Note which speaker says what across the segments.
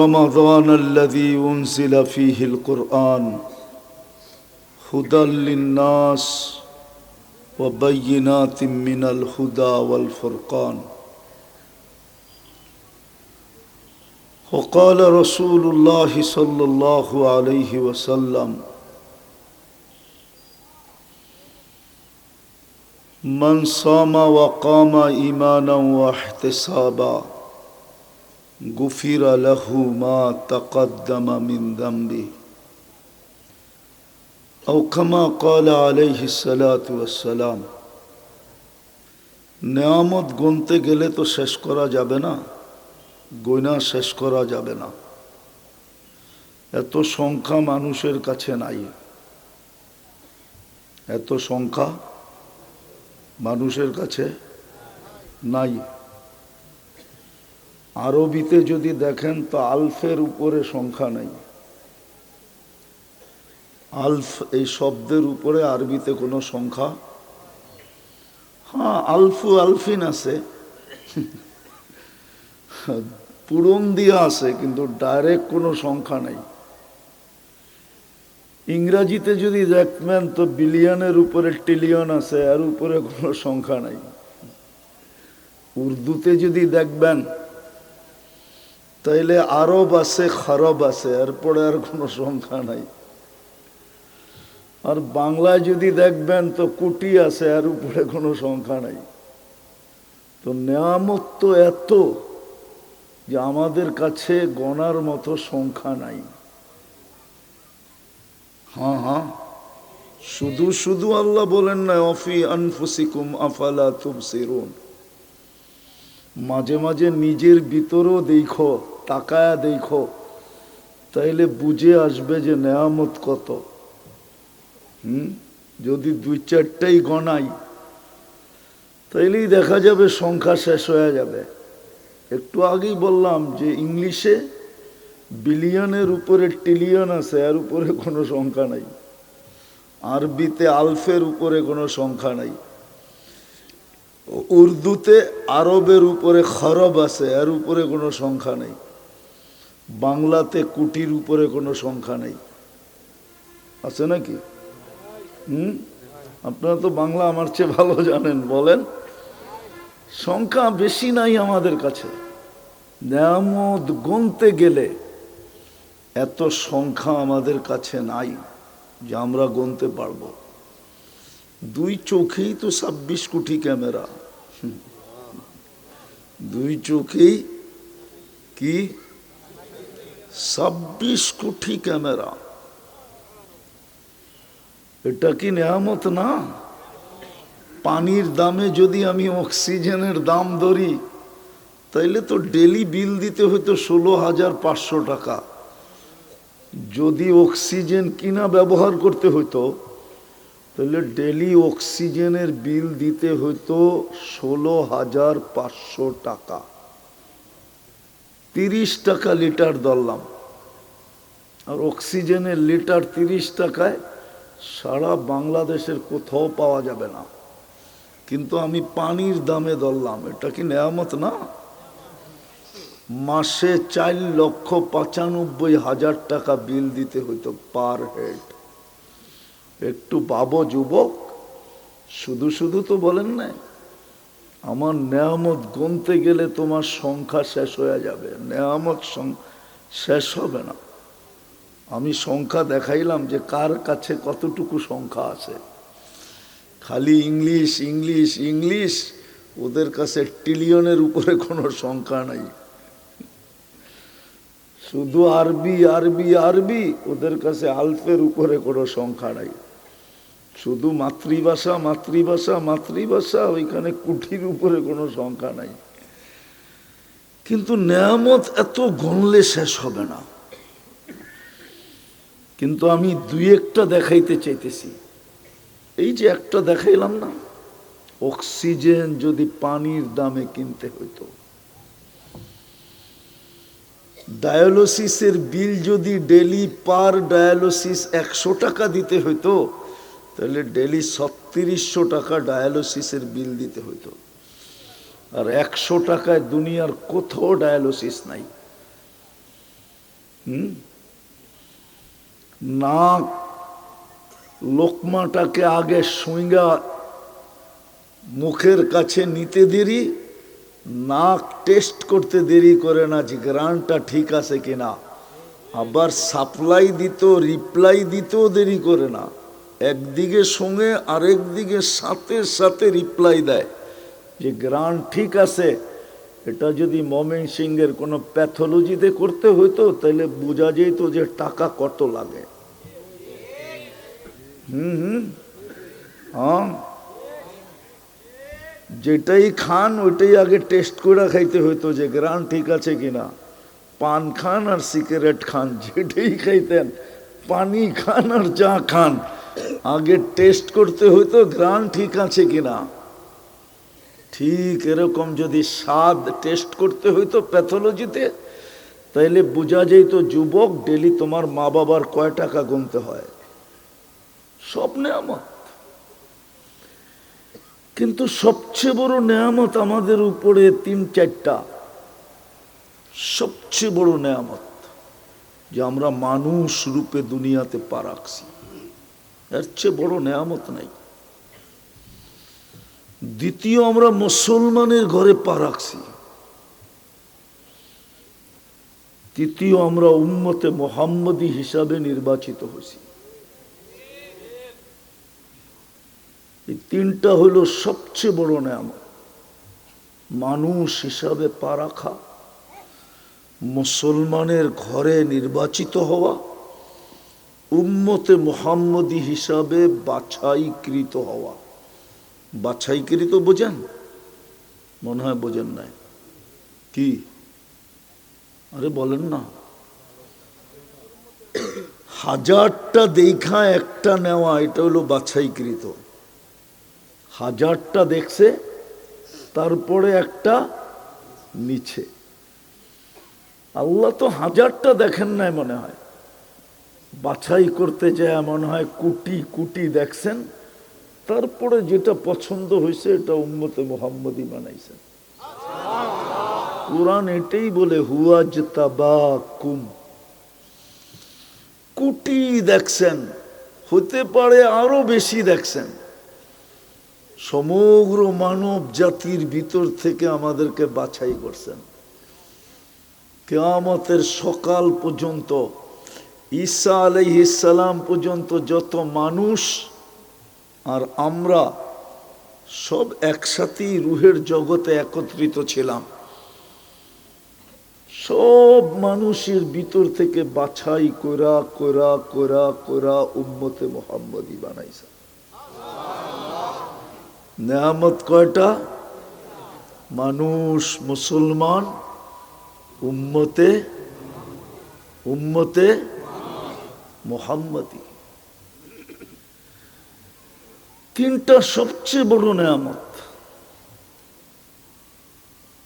Speaker 1: رمضان الذي أنزل فيه القرآن هدى للناس وبينات من الهدى والفرقان. وقال رسول الله صلى الله عليه وسلم: من صام وقام إيمانا واحتسابا غفر له ما تقدم من ذنبه أو كما قال عليه الصلاة والسلام। নেয়ামত গুনতে গেলে তো শেষ করা যাবে না, গোনা শেষ করা যাবে না। এত সংখ্যা মানুষের কাছে নাই, এত সংখ্যা মানুষের কাছে নাই। আরবিতে যদি দেখেন তো আলফের উপরে সংখ্যা নাই। আলফ এই শব্দের উপরে আরবিতে কোনো সংখ্যা, হ্যাঁ আলফু আলফিন আছে, পূরণ দিয়া আছে, কিন্তু ডাইরেক্ট কোনো সংখ্যা নাই। ইংরাজিতে যদি দেখবেন তো বিলিয়নের উপরে ট্রিলিয়ন আছে, এর উপরে কোনো সংখ্যা নাই। উর্দুতে যদি দেখবেন তাইলে আরব আছে, খরব আছে, এরপরে আর কোনো সংখ্যা নাই। আর বাংলায় যদি দেখবেন তো কোটি আছে, এর উপরে কোনো সংখ্যা নাই। তো নেয়ামত তো এত যে আমাদের কাছে গণার মতো সংখ্যা নাই। হ্যাঁ হ্যাঁ, শুধু শুধু আল্লাহ বলেন না অফি আনফুসিকুম আফালা তুবসিরুন। মাঝে মাঝে নিজের ভিতরও দেখো, তাকায়া দেখো, তাইলে বুঝে আসবে যে নেয়ামত কত। যদি দুই চারটাই গণাই তাইলেই দেখা যাবে সংখ্যা শেষ হয়ে যাবে। একটু আগেই বললাম যে ইংলিশে বিলিয়নের উপরে ট্রিলিয়ন আছে, এর উপরে কোনো সংখ্যা নাই। আরবিতে আলফের উপরে কোনো সংখ্যা নাই। উর্দুতে আরবের উপরে খরব আছে, এর উপরে কোনো সংখ্যা নেই। বাংলাতে কোটির উপরে কোনো সংখ্যা নেই। আছে নাকি? আপনারা তো বাংলা আমার চেয়ে ভালো জানেন, বলেন। সংখ্যা বেশি নাই আমাদের কাছে। নেয়ামত গুনতে গেলে এত সংখ্যা আমাদের কাছে নাই যে আমরা গুনতে পারবো। দুই চোখেই তো 26 কোটি ক্যামেরা, দুই চোখেই কি 26 কোটি ক্যামেরা। এটা কি নেয়ামত না? পানির দামে যদি আমি অক্সিজেনের দাম ধরি তাইলে তো ডেলি বিল দিতে হইতো 16,500 টাকা। যদি অক্সিজেন কিনা ব্যবহার করতে হইতো তাহলে ডেলি অক্সিজেনের বিল দিতে হইতো 16,500 টাকা। 30 টাকা লিটার ধরলাম, আর অক্সিজেনের লিটার 30 টাকায় সারা বাংলাদেশের কোথাও পাওয়া যাবে না। কিন্তু আমি পানির দামে ধরলাম, এটা কি নেয়ামত না? মাসে 4,95,000 টাকা বিল দিতে হইতো পার হেড। একটু ভাবো যুবক, শুধু শুধু তো বলেন না। আমার নেয়ামত গুনতে গেলে তোমার সংখ্যা শেষ হয়ে যাবে, নেয়ামত শেষ হবে না। আমি সংখ্যা দেখাইলাম যে কার কাছে কতটুকু সংখ্যা আছে। খালি ইংলিশ ইংলিশ ইংলিশ, ওদের কাছে ট্রিলিয়নের উপরে কোনো সংখ্যা নাই। শুধু আরবি আরবি আরবি, ওদের কাছে আলফের উপরে কোনো সংখ্যা নাই। শুধু মাতৃভাষা মাতৃভাষা মাতৃভাষা, ওইখানে কোটির উপরে কোনো সংখ্যা নাই। কিন্তু নেয়ামত এত গণলে শেষ হবে না। কিন্তু আমি দুই একটা দেখাইতে চাইতেছি। এই যে একটা দেখাইলাম না, অক্সিজেন যদি পানির দামে কিনতে হইতো, ডায়ালিসিসের বিল যদি ডেলি পার ডায়ালিসিস 100 টাকা দিতে হইতো, তাহলে ডেলি 3600 টাকা ডায়ালিসিসের বিল দিতে হইতো। আর 100 টাকায় দুনিয়ার কোথাও ডায়ালিসিস নাই। নাক লোকমাটাকে আগে সুইঙ্গা মুখের কাছে নিতে দেরি, নাক টেস্ট করতে দেরি করে না যে গ্রানটা ঠিক আছে কিনা, আবার সাপ্লাই দিত রিপ্লাই দিতেও দেরি করে না, একদিকে সঙ্গে আরেক দিকে সাথে সাথে রিপ্লাই দেয় যে গ্রান ঠিক আছে। এটা যদি ময়মনসিংহের কোনো প্যাথোলজিতে করতে হইতো তাহলে বোঝা যেত যে টাকা কত লাগে। হ্যাঁ, যেটাই খান ওইটাই আগে টেস্ট করে খাইতে হইতো যে গ্রান ঠিক আছে কিনা। পান খান আর সিগারেট খান, যেটাই খাইতেন, পানি খান আর চা খান, আগে টেস্ট করতে হইতো গ্রান ঠিক আছে কিনা। ঠিক এরকম যদি স্বাদ টেস্ট করতে হইতো প্যাথোলজিতে, তাইলে বোঝা যেত যুবক ডেলি তোমার মা বাবার কয় টাকা গুনতে হয়। সব নেয়ামত, কিন্তু সবচেয়ে বড় নেয়ামত আমাদের উপরে তিন চারটা। সবচেয়ে বড় নেয়ামত যে আমরা মানুষ রূপে দুনিয়াতে পা রাখছি, এর চেয়ে বড় নেয়ামত নাই। দ্বিতীয়, আমরা মুসলমানের ঘরে পা রাখছি। তৃতীয়, আমরা উম্মতে মুহাম্মদী হিসাবে নির্বাচিত হয়েছি। এই তিনটা হলো সবচেয়ে বড় নেয়ামত। মানুষ হিসাবে পা রাখা, মুসলমানের ঘরে নির্বাচিত হওয়া, উম্মতে মুহাম্মদী হিসাবে বাছাইকৃত হওয়া। বাছাইকৃত বোঝেন? মনে হয় বোঝেন নাই। কি? আরে বলেন না। হাজারটা দেখা একটা নেওয়া, এটা হলো বাছাইকৃত। হাজারটা দেখছে, তারপরে একটা নিচে। আল্লাহ তো হাজারটা দেখেন নাই মনে হয়, বাছাই করতে যায় মনে হয় কোটি কোটি দেখছেন, তারপরে যেটা পছন্দ হয়েছে এটা উম্মতে মুহাম্মদী বানাইছেন। কুরআন এটাই বলে, হুয়াজতাবাকুম। কোটি দেখছেন, হতে পারে আরো বেশি দেখছেন। সমগ্র মানব জাতির ভিতর থেকে আমাদেরকে বাছাই করছেন। কিয়ামতের সকাল পর্যন্ত, ঈসা আলাইহিস সালাম পর্যন্ত যত মানুষ আর আমরা সব একসাথেই রুহের জগতে একত্রিত ছিলাম। সব মানুষের ভিতর থেকে বাছাই করা করা করা করা উম্মতে মুহাম্মদী বানাইছে। নেয়ামত কয়টা? মানুষ, মুসলমান, উম্মতে মুহাম্মদী। তিনটা সবচেয়ে বড় নেয়ামত,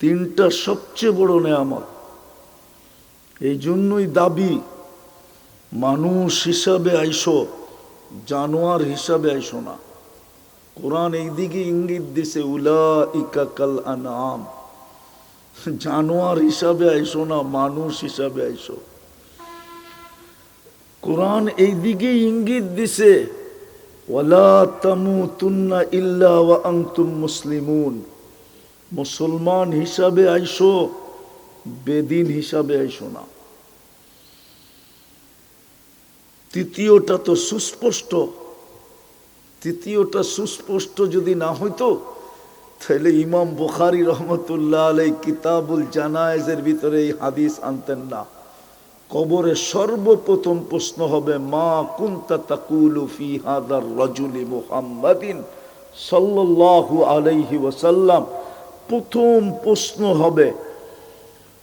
Speaker 1: তিনটা সবচেয়ে বড় নেয়ামত। এই জন্যই দাবি, মানুষ হিসাবে আইসো, জানোয়ার হিসাবে আইসো না। কোরআন এই দিকে ইঙ্গিত দিছে, উলাইকা কাল আনআম। জানোয়ার হিসাবে আইসো না, মানুষ হিসাবে আইসো। কোরআন এই দিকে ইঙ্গিত দিছে, ওয়ালা তামুতুন্না ইল্লা ওয়া আনতুম মুসলিমুন। মুসলমান হিসাবে আইসো, বেদিন হিসাবে আইসো না। তৃতীয়টা তো সুস্পষ্ট। তৃতীয়টা সুস্পষ্ট যদি না হইতো তাহলে ইমাম বুখারী রহমতুল্লাহ আলাইহি কিতাবুল জানায়েজের ভিতরে এই হাদিস আনতেন না। কবরে সর্বপ্রথম প্রশ্ন হবে, মা কুনতা তাকুলু ফি হাদার রাজুলি মুহাম্মাদিন সাল্লাল্লাহু আলাইহি ওয়াসাল্লাম। প্রথম প্রশ্ন হবে,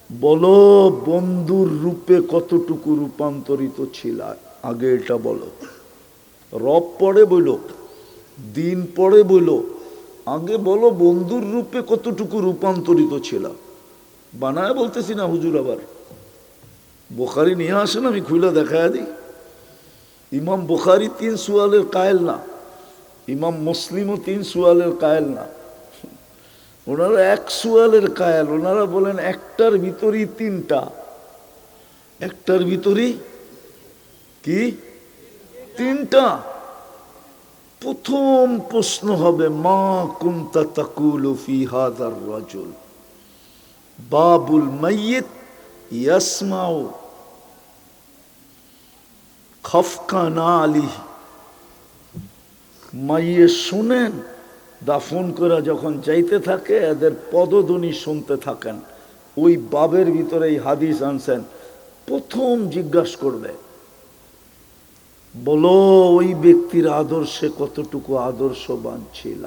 Speaker 1: বলো বন্ধুর রূপে কতটুকু রূপান্তরিত ছিল। আগে এটা বলো। রব পরে বলো, দিন পরে বলো, আগে বলো বন্ধুর রূপে কতটুকু রূপান্তরিত ছিল। বানায় বলতেছি না হুজুর, আবার বুখারী নিয়ে আসেন, আমি খুলে দেখায় দিই। ইমাম বুখারী 3 সুয়ালের কায়েল না, ইমাম মুসলিমও 3 সুয়ালের কায়েল না। ওনারা 1 সুয়ালের কায়েল। ওনারা বলেন একটার ভিতরই 3টা। একটার ভিতরে কি তিনটা। প্রথম প্রশ্ন হবে মা কুনতা তাকুলু ফি হাযার রাজুল, বাবুল মাইয়িত ইয়াসমাউ খাফকানা আলিহি। মাইয়ে শুনেন, দাফন করে যখন যাইতে থাকে এদের পদধ্বনি শুনতে থাকেন। ওই বাবের ভিতরে এই হাদিস আনছেন। প্রথম জিজ্ঞাসা করবে, বলো ওই ব্যক্তির আদর্শে কতটুকু আদর্শবান ছিল।